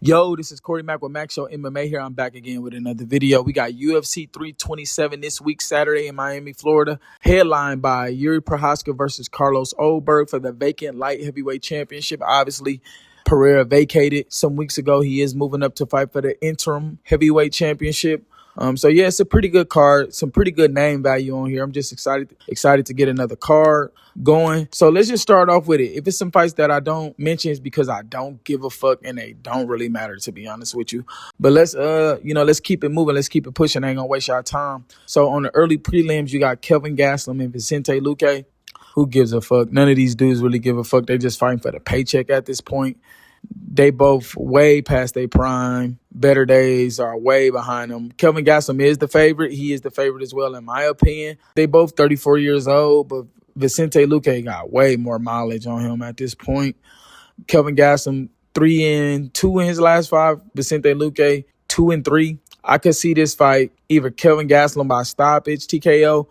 Yo, this is Corey Mack with Mac Show MMA here. I'm back again with another video. We got UFC 327 this week, Saturday in Miami, Florida. Headlined by Yuri Prochazka versus Carlos Oldberg for the vacant light heavyweight championship. Obviously, Pereira vacated some weeks ago. He is moving up to fight for the interim heavyweight championship. So yeah, it's a pretty good card, some pretty good name value on here. I'm just excited to get another card going. So let's just start off with it. If it's some fights that I don't mention, it's because I don't give a fuck and they don't really matter, to be honest with you. But let's keep it moving. Let's keep it pushing. I ain't gonna waste our time. So on the early prelims, you got Kelvin Gastelum and Vicente Luque. Who gives a fuck? None of these dudes really give a fuck. They just fighting for the paycheck at this point. They both way past their prime. Better days are way behind them. Kelvin Gastelum is the favorite. He is the favorite as well, in my opinion. They both 34 years old, but Vicente Luque got way more mileage on him at this point. Kelvin Gastelum 3-2 in his last 5. Vicente Luque 2-3. I could see this fight either Kelvin Gastelum by stoppage, TKO,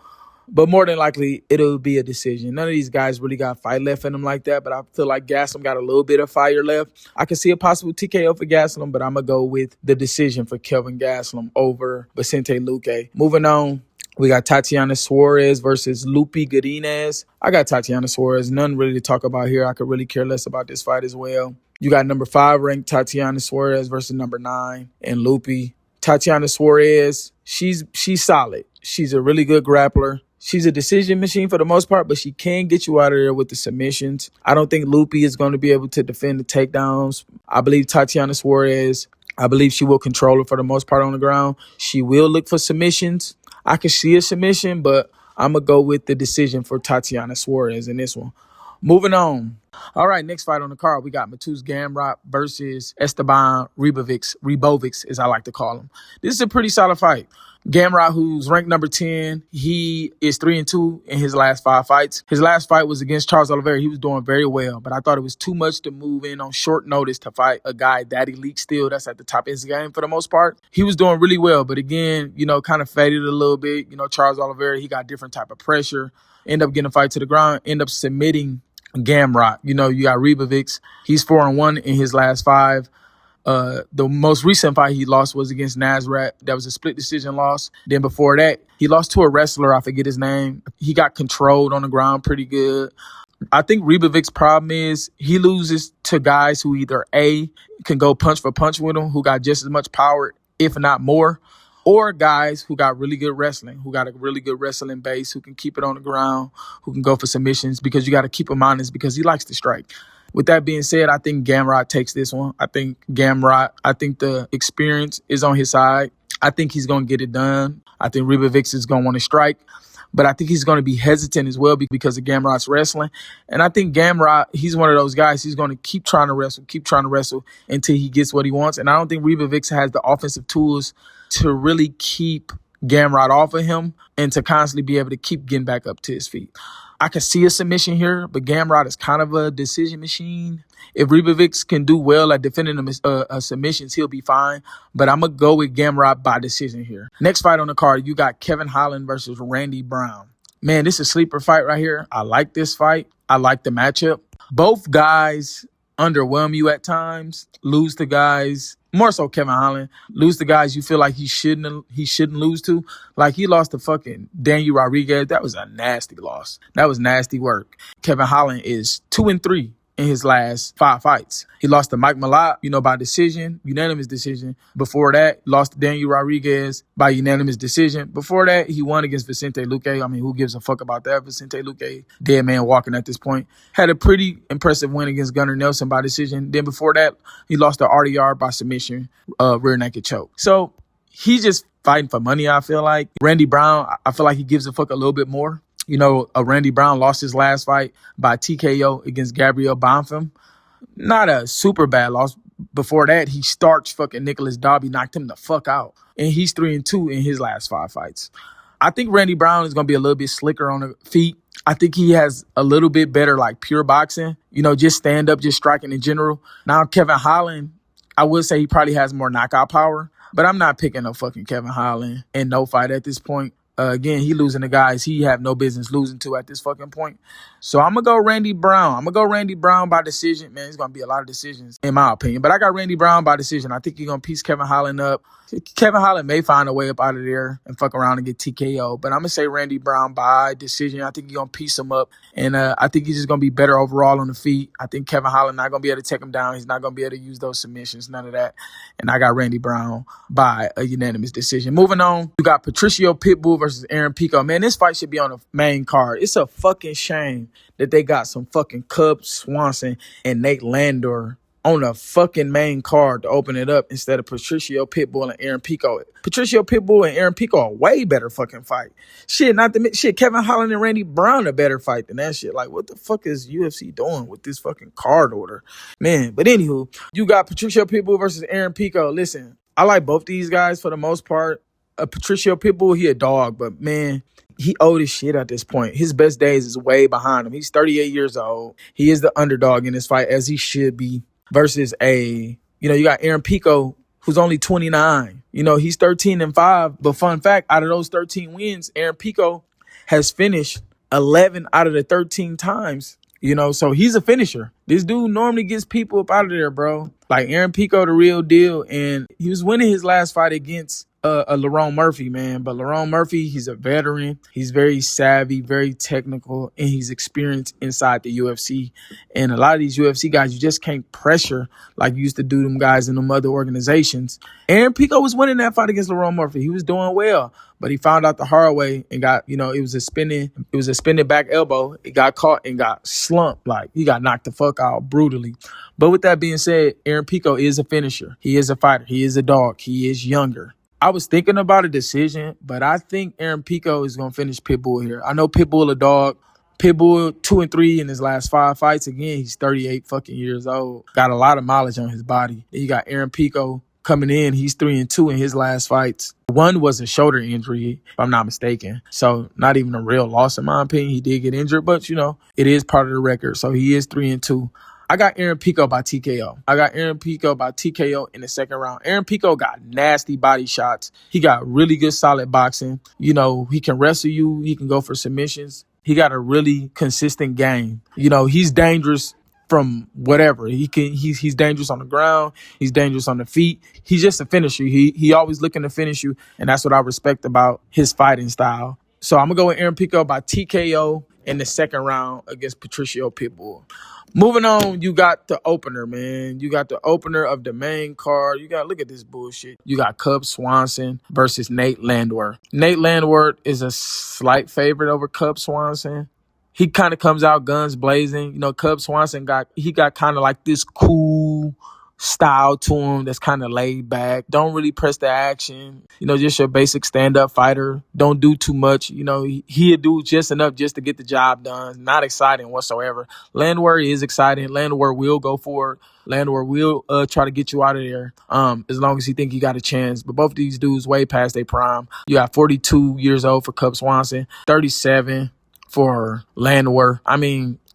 but more than likely, it'll be a decision. None of these guys really got fight left in them like that, but I feel like Gastelum got a little bit of fire left. I can see a possible TKO for Gastelum, but I'm going to go with the decision for Kelvin Gastelum over Vicente Luque. Moving on, we got Tatiana Suarez versus Lupi Godinez. I got Tatiana Suarez. None really to talk about here. I could really care less about this fight as well. You got number 5 ranked Tatiana Suarez versus number 9 and Lupi. Tatiana Suarez, she's solid. She's a really good grappler. She's a decision machine for the most part, but she can get you out of there with the submissions. I don't think Lupi is going to be able to defend the takedowns. I believe Tatiana Suarez, I believe she will control her for the most part on the ground. She will look for submissions. I could see a submission, but I'm going to go with the decision for Tatiana Suarez in this one. Moving on. All right, next fight on the card, we got Mateusz Gamrot versus Esteban Ribovics, as I like to call him. This is a pretty solid fight. Gamrot, who's ranked number 10, he is 3-2 in his last 5 fights. His last fight was against Charles Oliveira. He was doing very well, but I thought it was too much to move in on short notice to fight a guy that elite still, that's at the top of his game for the most part. He was doing really well, but again, kind of faded a little bit. Charles Oliveira, he got different type of pressure, end up getting a fight to the ground, end up submitting Gamrot. You got Ribovics. He's 4-1 in his last 5. The most recent fight he lost was against Nasrat. That was a split decision loss. Then before that, he lost to a wrestler. I forget his name. He got controlled on the ground pretty good. I think Ribovic's problem is he loses to guys who either A, can go punch for punch with him, who got just as much power, if not more, or guys who got really good wrestling, who got a really good wrestling base, who can keep it on the ground, who can go for submissions, because you got to keep him honest because he likes to strike. With that being said, I think Gamrot takes this one. I think the experience is on his side. I think he's going to get it done. I think Ribovics is going to want to strike. But I think he's going to be hesitant as well because of Gamrot's wrestling. And I think Gamrot, he's one of those guys, he's going to keep trying to wrestle until he gets what he wants. And I don't think Ribovics has the offensive tools to really keep Gamrot off of him and to constantly be able to keep getting back up to his feet. I can see a submission here, but Gamrot is kind of a decision machine. If Ribovics can do well at defending submissions, he'll be fine. But I'm going to go with Gamrot by decision here. Next fight on the card, you got Kevin Holland versus Randy Brown. Man, this is a sleeper fight right here. I like this fight. I like the matchup. Both guys underwhelm you at times, lose to guys, more so Kevin Holland, lose to guys you feel like he shouldn't lose to. Like he lost to fucking Daniel Rodriguez. That was a nasty loss. That was nasty work. Kevin Holland is 2-3 in his last 5 fights. He lost to Mike Malott, by decision, unanimous decision. Before that, lost to Daniel Rodriguez by unanimous decision. Before that, he won against Vicente Luque. I mean, who gives a fuck about that? Vicente Luque, dead man walking at this point. Had a pretty impressive win against Gunnar Nelson by decision. Then before that, he lost to RDR by submission, rear naked choke. So he's just fighting for money, I feel like. Randy Brown, I feel like he gives a fuck a little bit more. Randy Brown lost his last fight by TKO against Gabriel Bonfim. Not a super bad loss. Before that, he starched fucking Nicholas Dobby, knocked him the fuck out. And he's 3-2 in his last 5 fights. I think Randy Brown is going to be a little bit slicker on the feet. I think he has a little bit better, pure boxing. Just stand up, just striking in general. Now, Kevin Holland, I would say he probably has more knockout power. But I'm not picking no fucking Kevin Holland in no fight at this point. Again, he losing to guys he have no business losing to at this fucking point. So I'm going to go Randy Brown. I'm going to go Randy Brown by decision. Man, it's going to be a lot of decisions, in my opinion. But I got Randy Brown by decision. I think he's going to piece Kevin Holland up. Kevin Holland may find a way up out of there and fuck around and get TKO. But I'm going to say Randy Brown by decision. I think he's going to piece him up. And I think he's just going to be better overall on the feet. I think Kevin Holland not going to be able to take him down. He's not going to be able to use those submissions, none of that. And I got Randy Brown by a unanimous decision. Moving on, you got Patricio Pitbull versus Aaron Pico. Man, this fight should be on the main card. It's a fucking shame that they got some fucking Cub Swanson and Nate Landor on the fucking main card to open it up instead of Patricio Pitbull and Aaron Pico. Patricio Pitbull and Aaron Pico are way better fucking fight. Shit, Kevin Holland and Randy Brown a better fight than that shit. Like, what the fuck is UFC doing with this fucking card order? Man, but anywho, you got Patricio Pitbull versus Aaron Pico. Listen, I like both these guys for the most part. Patricio Pitbull, he a dog, but man, he old as shit at this point. His best days is way behind him. He's 38 years old. He is the underdog in this fight, as he should be, versus you got Aaron Pico, who's only 29. He's 13-5. But fun fact, out of those 13 wins, Aaron Pico has finished 11 out of the 13 times. So he's a finisher. This dude normally gets people up out of there, bro. Like Aaron Pico, the real deal. And he was winning his last fight against Lerone Murphy, man. But Lerone Murphy, he's a veteran. He's very savvy, very technical, and he's experienced inside the UFC. And a lot of these UFC guys, you just can't pressure like you used to do them guys in them other organizations. Aaron Pico was winning that fight against Lerone Murphy. He was doing well, but he found out the hard way and got, it was a spinning back elbow. It got caught and got slumped. Like, he got knocked the fuck out brutally. But with that being said, Aaron Pico is a finisher. He is a fighter. He is a dog. He is younger. I was thinking about a decision, but I think Aaron Pico is going to finish Pitbull here. I know Pitbull a dog. Pitbull 2-3 in his last 5 fights. Again, he's 38 fucking years old. Got a lot of mileage on his body. Then you got Aaron Pico coming in. He's 3-2 in his last fights. One was a shoulder injury, if I'm not mistaken. So not even a real loss in my opinion. He did get injured, but it is part of the record. So he is 3-2. I got Aaron Pico by TKO. I got Aaron Pico by TKO in the second round. Aaron Pico got nasty body shots. He got really good solid boxing. He can wrestle you. He can go for submissions. He got a really consistent game. He's dangerous from whatever. He's dangerous on the ground. He's dangerous on the feet. He's just a finisher. He always looking to finish you, and that's what I respect about his fighting style. So I'm going to go with Aaron Pico by TKO in the second round against Patricio Pitbull. Moving on, you got the opener, man. You got the opener of the main card. Look at this bullshit. You got Cub Swanson versus Nate Landwehr. Nate Landwehr is a slight favorite over Cub Swanson. He kind of comes out guns blazing. Cub Swanson got kind of like this cool style to him that's kind of laid back. Don't really press the action. Just your basic stand-up fighter. Don't do too much. He'll do just enough just to get the job done. Not exciting whatsoever. Landwehr is exciting. Landwehr will go for it. Landwehr will try to get you out of there as long as he think he got a chance. But both of these dudes way past their prime. You got 42 years old for Cub Swanson, 37 for Landwehr.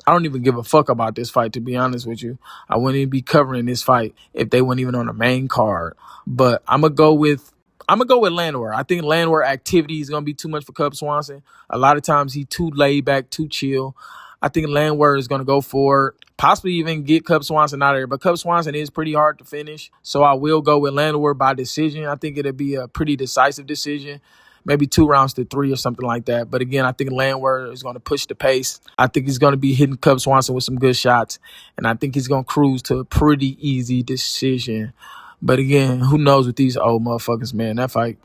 I don't even give a fuck about this fight, to be honest with you. I wouldn't even be covering this fight if they weren't even on the main card. But I'm gonna go with Landwehr. I think Landwehr activity is gonna be too much for Cub Swanson. A lot of times he too laid back, too chill. I think Landwehr is gonna go for it, possibly even get Cub Swanson out of there. But Cub Swanson is pretty hard to finish, so I will go with Landwehr by decision. I think it'll be a pretty decisive decision. Maybe 2-3 or something like that. But again, I think Landwehr is going to push the pace. I think he's going to be hitting Cub Swanson with some good shots. And I think he's going to cruise to a pretty easy decision. But again, who knows with these old motherfuckers, man. That fight,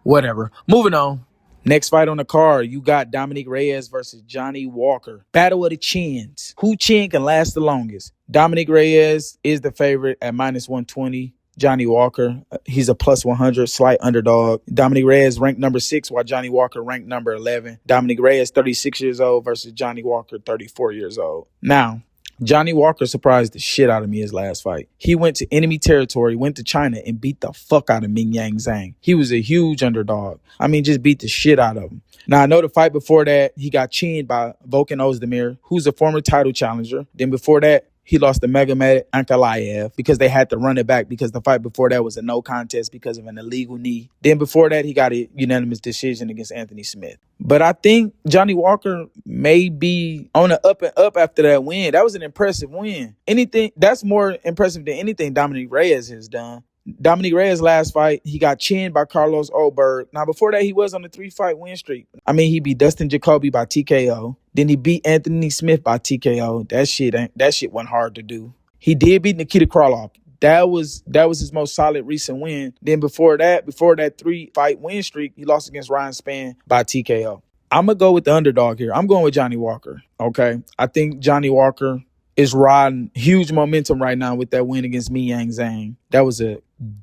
whatever. Moving on. Next fight on the card, you got Dominic Reyes versus Johnny Walker. Battle of the chins. Who chin can last the longest? Dominic Reyes is the favorite at -120. Johnny Walker, he's a +100, slight underdog. Dominic Reyes ranked number 6, while Johnny Walker ranked number 11. Dominic Reyes, 36 years old versus Johnny Walker, 34 years old. Now, Johnny Walker surprised the shit out of me his last fight. He went to enemy territory, went to China, and beat the fuck out of Ming Yang Zhang. He was a huge underdog. Just beat the shit out of him. Now, I know the fight before that, he got chinned by Volkan Ozdemir, who's a former title challenger. Then before that, he lost to Magomed Ankalaev because they had to run it back because the fight before that was a no contest because of an illegal knee. Then before that, he got a unanimous decision against Anthony Smith. But I think Johnny Walker may be on the up and up after that win. That was an impressive win. Anything that's more impressive than anything Dominic Reyes has done. Dominic Reyes' last fight, he got chinned by Carlos Oberg. Now, before that, he was on a 3-fight win streak. I mean, he beat Dustin Jacoby by TKO. Then he beat Anthony Smith by TKO. That shit wasn't hard to do. He did beat Nikita Krylov. That was his most solid recent win. Then before that 3-fight win streak, he lost against Ryan Spann by TKO. I'm going to go with the underdog here. I'm going with Johnny Walker, okay? I think Johnny Walker is riding huge momentum right now with that win against Miyang Zhang. That was a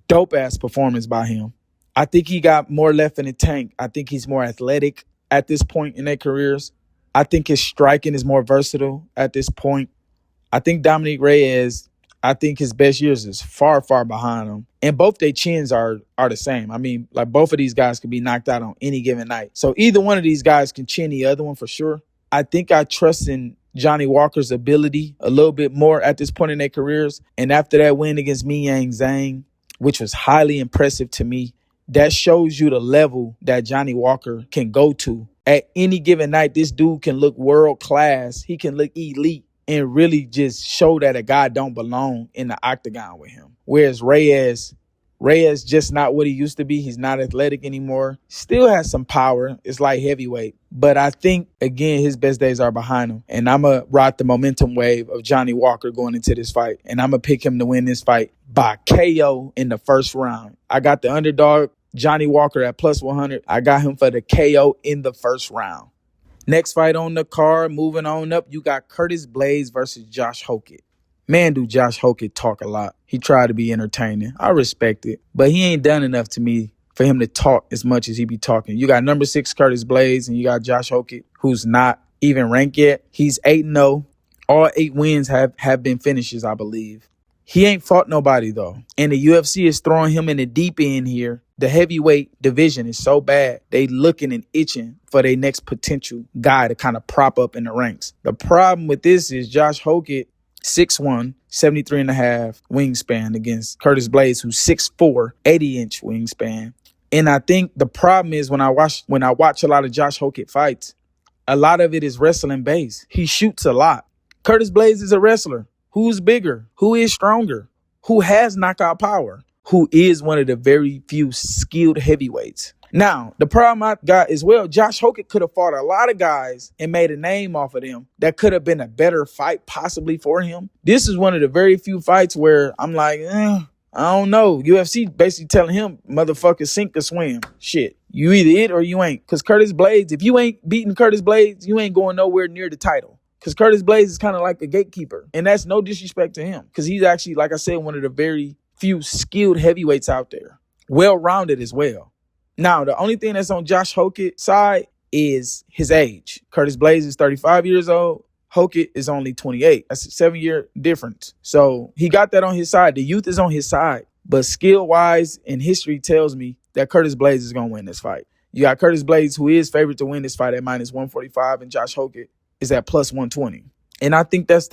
dope-ass performance by him. I think he got more left in the tank. I think he's more athletic at this point in their careers. I think his striking is more versatile at this point. I think Dominic Reyes, I think his best years is far, far behind him. And both their chins are the same. I mean, like both of these guys could be knocked out on any given night. So either one of these guys can chin the other one for sure. I think I trust in Johnny Walker's ability a little bit more at this point in their careers. And after that win against Miyang Zhang, which was highly impressive to me, that shows you the level that Johnny Walker can go to. At any given night, this dude can look world class. He can look elite and really just show that a guy don't belong in the octagon with him. Whereas Reyes just not what he used to be. He's not athletic anymore. Still has some power. It's like heavyweight. But I think, again, his best days are behind him. And I'm going to ride the momentum wave of Johnny Walker going into this fight. And I'm going to pick him to win this fight by KO in the first round. I got the underdog, Johnny Walker, at plus 100. I got him for the KO in the first round. Next fight on the card, moving on up, you got Curtis Blaydes versus Josh Hokett. Man, do Josh Hokett talk a lot. He tried to be entertaining. I respect it. But he ain't done enough to me for him to talk as much as he be talking. You got number 6 Curtis Blaydes, and you got Josh Hokett, who's not even ranked yet. He's 8-0. All 8 wins have been finishes, I believe. He ain't fought nobody, though. And the UFC is throwing him in the deep end here. The heavyweight division is so bad. They looking and itching for their next potential guy to kind of prop up in the ranks. The problem with this is Josh Hokett, 6'1", 73.5 wingspan against Curtis Blaydes, who's 6'4", 80-inch wingspan. And I think the problem is when I watch a lot of Josh Hokett fights, a lot of it is wrestling based. He shoots a lot. Curtis Blaydes is a wrestler. Who's bigger? Who is stronger? Who has knockout power? Who is one of the very few skilled heavyweights? Now, the problem I got is, well, Josh Hokett could have fought a lot of guys and made a name off of them. That could have been a better fight possibly for him. This is one of the very few fights where I'm like, I don't know. UFC basically telling him, motherfucker, sink or swim. Shit. You either it or you ain't. Because Curtis Blaydes, if you ain't beating Curtis Blaydes, you ain't going nowhere near the title. Because Curtis Blaydes is kind of like a gatekeeper. And that's no disrespect to him. Because he's actually, like I said, one of the very few skilled heavyweights out there. Well-rounded as well. Now, the only thing that's on Josh Hokett's side is his age. Curtis Blaydes is 35 years old. Hokett is only 28. That's a 7-year difference. So he got that on his side. The youth is on his side. But skill-wise, and history tells me that Curtis Blaydes is going to win this fight. You got Curtis Blaydes, who is favored to win this fight at minus 145, and Josh Hokett is at plus 120. And I think that's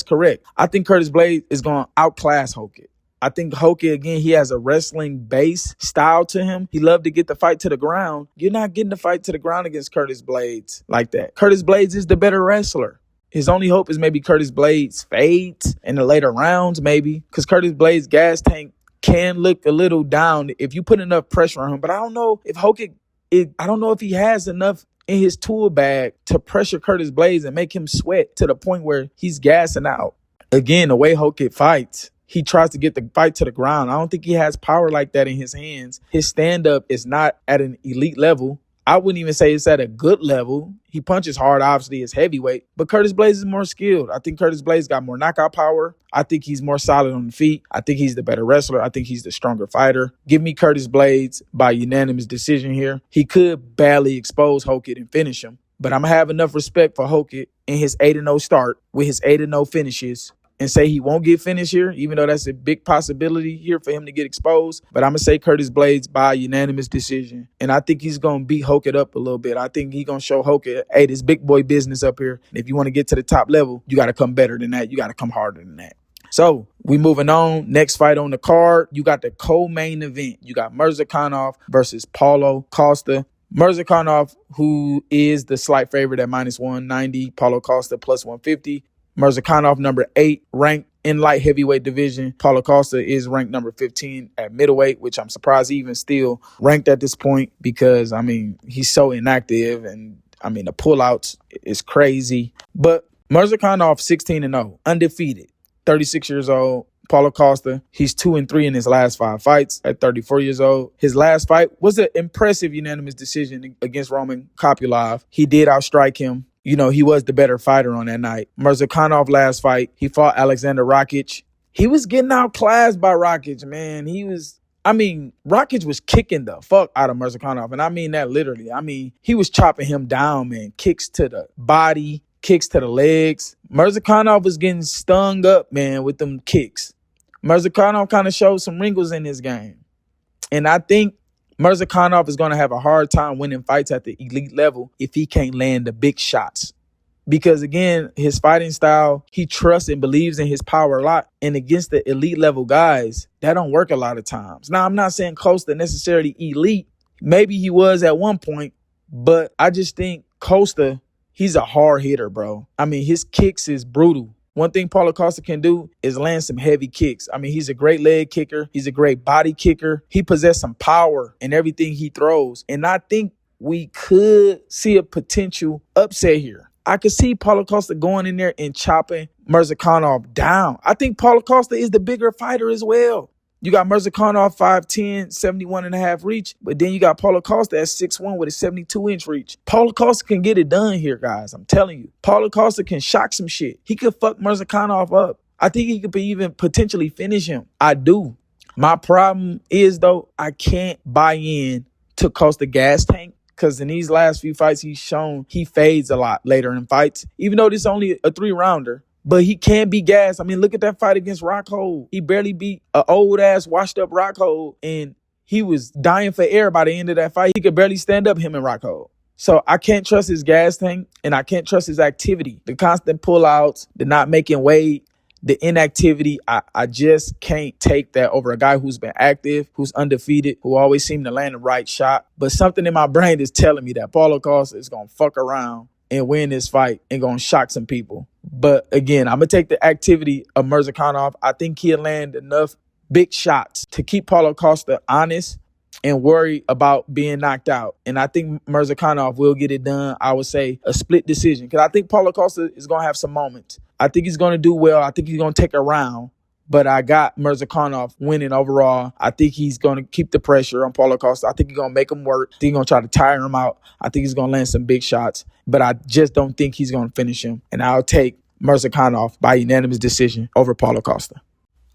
correct. I think Curtis Blaydes is going to outclass Hokett. I think Hokett, again, he has a wrestling base style to him. He loved to get the fight to the ground. You're not getting the fight to the ground against Curtis Blaydes like that. Curtis Blaydes is the better wrestler. His only hope is maybe Curtis Blaydes fades in the later rounds, maybe. Because Curtis Blaydes' gas tank can look a little down if you put enough pressure on him. But I don't know if I don't know if he has enough in his tool bag to pressure Curtis Blaydes and make him sweat to the point where he's gassing out. Again, the way Hokett fights, he tries to get the fight to the ground. I don't think he has power like that in his hands. His stand-up is not at an elite level. I wouldn't even say it's at a good level. He punches hard, obviously, as heavyweight. But Curtis Blaydes is more skilled. I think Curtis Blaydes got more knockout power. I think he's more solid on the feet. I think he's the better wrestler. I think he's the stronger fighter. Give me Curtis Blaydes by unanimous decision here. He could badly expose Hokett and finish him. But I'm going to have enough respect for Hokett in his 8-0 start with his 8-0 finishes and say he won't get finished here, even though that's a big possibility here for him to get exposed. But I'm going to say Curtis Blades by unanimous decision. And I think he's going to beat Hoka up a little bit. I think he's going to show Hoka, hey, this big boy business up here. And if you want to get to the top level, you got to come better than that. You got to come harder than that. So we moving on. Next fight on the card, you got the co-main event. You got Mirzakhanov versus Paulo Costa. Mirzakhanov, who is the slight favorite at -190, Paulo Costa plus 150. Mirzakhanov, number 8, ranked in light heavyweight division. Paulo Costa is ranked number 15 at middleweight, which I'm surprised he even still ranked at this point because, I mean, he's so inactive and, I mean, the pullouts is crazy. But Mirzakhanov, 16-0, undefeated, 36 years old. Paulo Costa, he's 2-3 in his last 5 fights at 34 years old. His last fight was an impressive unanimous decision against Roman Kopylov. He did outstrike him. You know, he was the better fighter on that night. Mirzakhanov last fight, he fought Alexander Rakic. He was getting outclassed by Rakic, man. Rakic was kicking the fuck out of Mirzakhanov, and I mean that literally. I mean, he was chopping him down, man. Kicks to the body, kicks to the legs. Mirzakhanov was getting stung up, man, with them kicks. Mirzakhanov kind of showed some wrinkles in his game. And I think Mirzakhanov is going to have a hard time winning fights at the elite level if he can't land the big shots. Because, again, his fighting style, he trusts and believes in his power a lot. And against the elite level guys, that don't work a lot of times. Now, I'm not saying Costa necessarily elite. Maybe he was at one point. But I just think Costa, he's a hard hitter, bro. I mean, his kicks is brutal. One thing Paulo Costa can do is land some heavy kicks. I mean, he's a great leg kicker. He's a great body kicker. He possesses some power in everything he throws. And I think we could see a potential upset here. I could see Paulo Costa going in there and chopping Mirzakhanov down. I think Paulo Costa is the bigger fighter as well. You got Mirzakhanov 5'10", 71.5 reach, but then you got Paulo Costa at 6'1" with a 72-inch reach. Paulo Costa can get it done here, guys. I'm telling you. Paulo Costa can shock some shit. He could fuck Mirzakhanov up. I think he could even potentially finish him. I do. My problem is, though, I can't buy in to Costa gas tank because in these last few fights, he's shown he fades a lot later in fights, even though this is only a 3-rounder. But he can be gassed. I mean, look at that fight against Rockhold. He barely beat an old-ass, washed-up Rockhold, and he was dying for air by the end of that fight. He could barely stand up, him and Rockhold. So I can't trust his gas tank, and I can't trust his activity. The constant pullouts, the not making weight, the inactivity, I just can't take that over a guy who's been active, who's undefeated, who always seemed to land the right shot. But something in my brain is telling me that Paulo Costa is going to fuck around and win this fight and going to shock some people. But again, I'm going to take the activity of Mirzakhanov. I think he'll land enough big shots to keep Paulo Costa honest and worry about being knocked out. And I think Mirzakhanov will get it done. I would say a split decision because I think Paulo Costa is going to have some moments. I think he's going to do well. I think he's going to take a round. But I got Mirzakhanov winning overall. I think he's going to keep the pressure on Paulo Costa. I think he's going to make him work. I think he's going to try to tire him out. I think he's going to land some big shots. But I just don't think he's going to finish him. And I'll take Mirzakhanov by unanimous decision over Paulo Costa.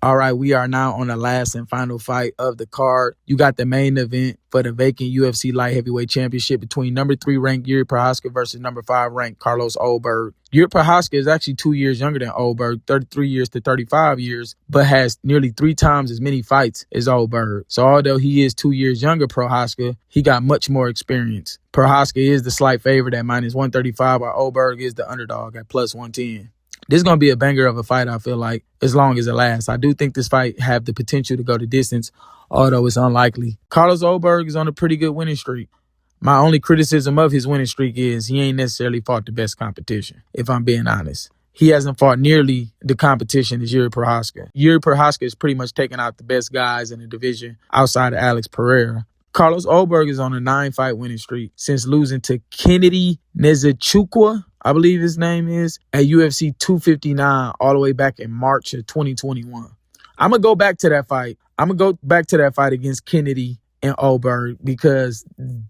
All right, we are now on the last and final fight of the card. You got the main event for the vacant UFC light heavyweight championship between number 3 ranked Yuri Prochazka versus number 5 ranked Carlos Oberg. Yuri Prochazka is actually 2 years younger than Oberg, 33 years to 35 years, but has nearly 3 times as many fights as Oberg. So although he is 2 years younger, Prochazka, he got much more experience. Prochazka is the slight favorite at -135, while Oberg is the underdog at +110. This is going to be a banger of a fight, I feel like, as long as it lasts. I do think this fight have the potential to go the distance, although it's unlikely. Carlos Oberg is on a pretty good winning streak. My only criticism of his winning streak is he ain't necessarily fought the best competition, if I'm being honest. He hasn't fought nearly the competition as Yuri Prochazka. Yuri Prochazka is pretty much taking out the best guys in the division outside of Alex Pereira. Carlos Oberg is on a 9-fight winning streak since losing to Kennedy Nezachukwa, I believe his name is, at UFC 259 all the way back in March of 2021. I'm going to go back to that fight. I'm going to go back to that fight against Kennedy and Oberg because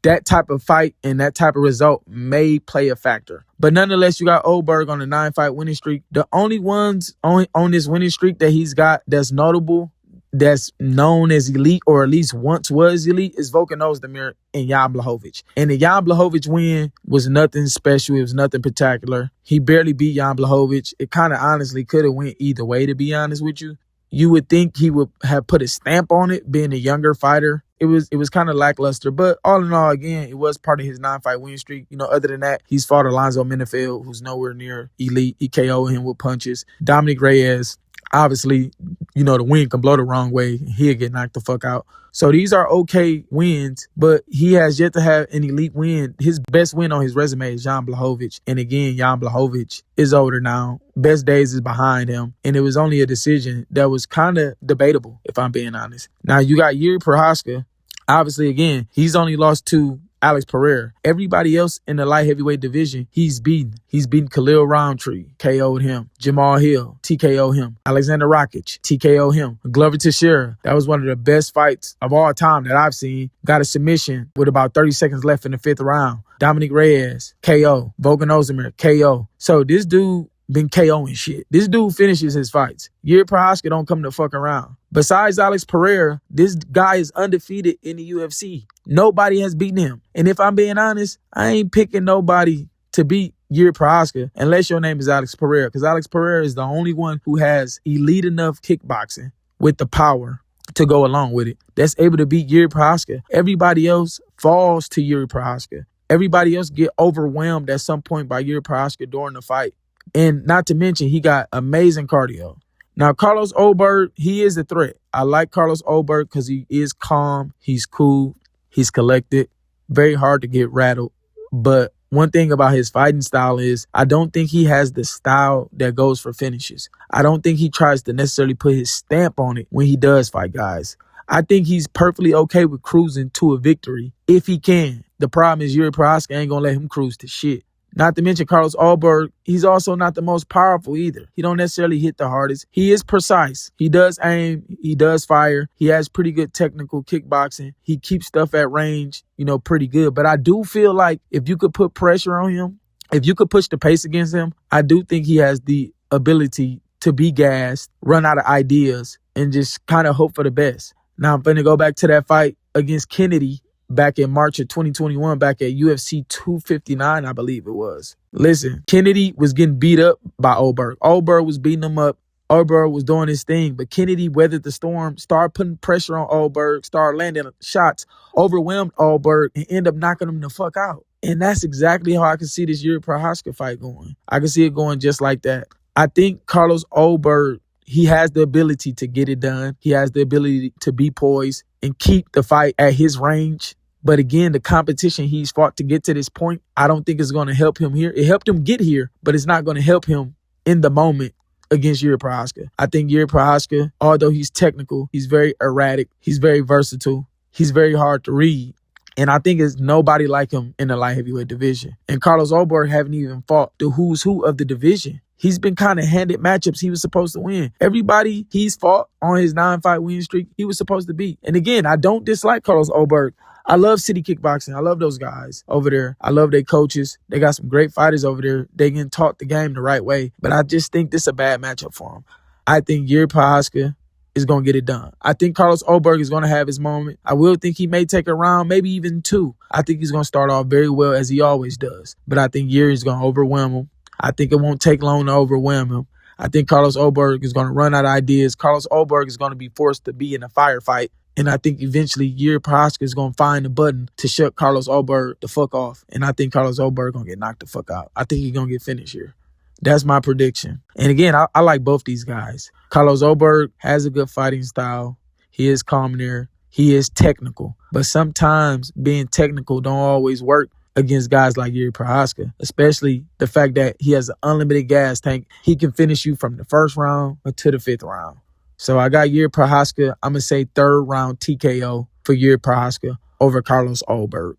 that type of fight and that type of result may play a factor. But nonetheless, you got Oberg on a 9-fight winning streak. The only ones on this winning streak that he's got that's notable that's known as elite, or at least once was elite, is Volkan Ozdemir and Jan Blachowicz. And the Jan Blachowicz win was nothing special. It was nothing spectacular. He barely beat Jan Blachowicz. It kind of honestly could have went either way, to be honest with you. You would think he would have put a stamp on it, being a younger fighter. It was kind of lackluster, but all in all, again, it was part of his 9-fight win streak. Other than that, he's fought Alonzo Menifield, who's nowhere near elite. He KO'd him with punches. Dominic Reyes, obviously, the wind can blow the wrong way. He'll get knocked the fuck out. So these are okay wins, but he has yet to have an elite win. His best win on his resume is Jan Blachowicz. And again, Jan Blachowicz is older now. Best days is behind him. And it was only a decision that was kind of debatable, if I'm being honest. Now, you got Yuri Prochazka. Obviously, again, he's only lost to Alex Pereira. Everybody else in the light heavyweight division, he's beaten. He's beaten Khalil Roundtree, KO'd him. Jamal Hill, TKO him. Alexander Rakic, TKO him. Glover Teixeira, that was one of the best fights of all time that I've seen. Got a submission with about 30 seconds left in the 5th round. Dominic Reyes, KO. Volkan Ozdemir, KO. So this dude been KOing shit. This dude finishes his fights. Yuri Prochazka don't come to fuck around. Besides Alex Pereira, this guy is undefeated in the UFC. Nobody has beaten him. And if I'm being honest, I ain't picking nobody to beat Yuri Prochazka unless your name is Alex Pereira, because Alex Pereira is the only one who has elite enough kickboxing with the power to go along with it that's able to beat Yuri Prochazka. Everybody else falls to Yuri Prochazka. Everybody else get overwhelmed at some point by Yuri Prochazka during the fight. And not to mention, he got amazing cardio. Now, Carlos Oberg, he is a threat. I like Carlos Oberg because he is calm, he's cool, he's collected, very hard to get rattled. But one thing about his fighting style is I don't think he has the style that goes for finishes. I don't think he tries to necessarily put his stamp on it when he does fight guys. I think he's perfectly okay with cruising to a victory if he can. The problem is Yuri Prochazka ain't going to let him cruise to shit. Not to mention Carlos Oberg, he's also not the most powerful either. He don't necessarily hit the hardest. He is precise. He does aim. He does fire. He has pretty good technical kickboxing. He keeps stuff at range, pretty good. But I do feel like if you could put pressure on him, if you could push the pace against him, I do think he has the ability to be gassed, run out of ideas, and just kind of hope for the best. Now I'm going to go back to that fight against Kennedy back in March of 2021, back at UFC 259, I believe it was. Listen, Kennedy was getting beat up by Oberg. Oberg was beating him up. Oberg was doing his thing, but Kennedy weathered the storm, started putting pressure on Oberg, started landing shots, overwhelmed Oberg, and ended up knocking him the fuck out. And that's exactly how I can see this Yuri Prochazka fight going. I can see it going just like that. I think Carlos Oberg, he has the ability to get it done. He has the ability to be poised and keep the fight at his range. But again, the competition he's fought to get to this point, I don't think it's going to help him here. It helped him get here, but it's not going to help him in the moment against Yuri Prochazka. I think Yuri Prochazka, although he's technical, he's very erratic, he's very versatile, he's very hard to read. And I think there's nobody like him in the light heavyweight division. And Carlos Oberg haven't even fought the who's who of the division. He's been kind of handed matchups he was supposed to win. Everybody he's fought on his 9-fight win streak, he was supposed to beat. And again, I don't dislike Carlos Oberg. I love City Kickboxing. I love those guys over there. I love their coaches. They got some great fighters over there. They getting taught the game the right way. But I just think this is a bad matchup for him. I think Yuri Prochazka is going to get it done. I think Carlos Oberg is going to have his moment. I will think he may take a round, maybe even 2. I think he's going to start off very well as he always does. But I think Yuri is going to overwhelm him. I think it won't take long to overwhelm him. I think Carlos Oberg is going to run out of ideas. Carlos Oberg is going to be forced to be in a firefight. And I think eventually Yuri Prochazka is going to find a button to shut Carlos Oberg the fuck off. And I think Carlos Oberg going to get knocked the fuck out. I think he's going to get finished here. That's my prediction. And again, I like both these guys. Carlos Oberg has a good fighting style. He is calm there. He is technical. But sometimes being technical don't always work against guys like Yuri Prochazka, especially the fact that he has an unlimited gas tank. He can finish you from the 1st round to the 5th round. So I got Yuri Prochazka. I'm going to say 3rd round TKO for Yuri Prochazka over Carlos Oberg.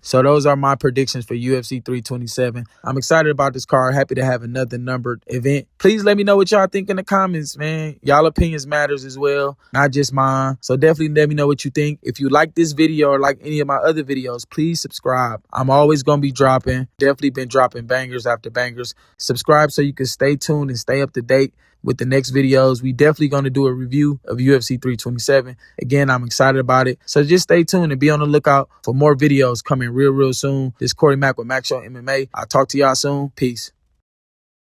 So those are my predictions for UFC 327. I'm excited about this card. Happy to have another numbered event. Please let me know what y'all think in the comments, man. Y'all opinions matters as well, not just mine. So definitely let me know what you think. If you like this video or like any of my other videos, please subscribe. I'm always going to be definitely been dropping bangers after bangers. Subscribe so you can stay tuned and stay up to date with the next videos. We definitely going to do a review of UFC 327. Again, I'm excited about it. So just stay tuned and be on the lookout for more videos coming real soon. This is Corey Mack with Mack Show MMA. I'll talk to y'all soon. Peace.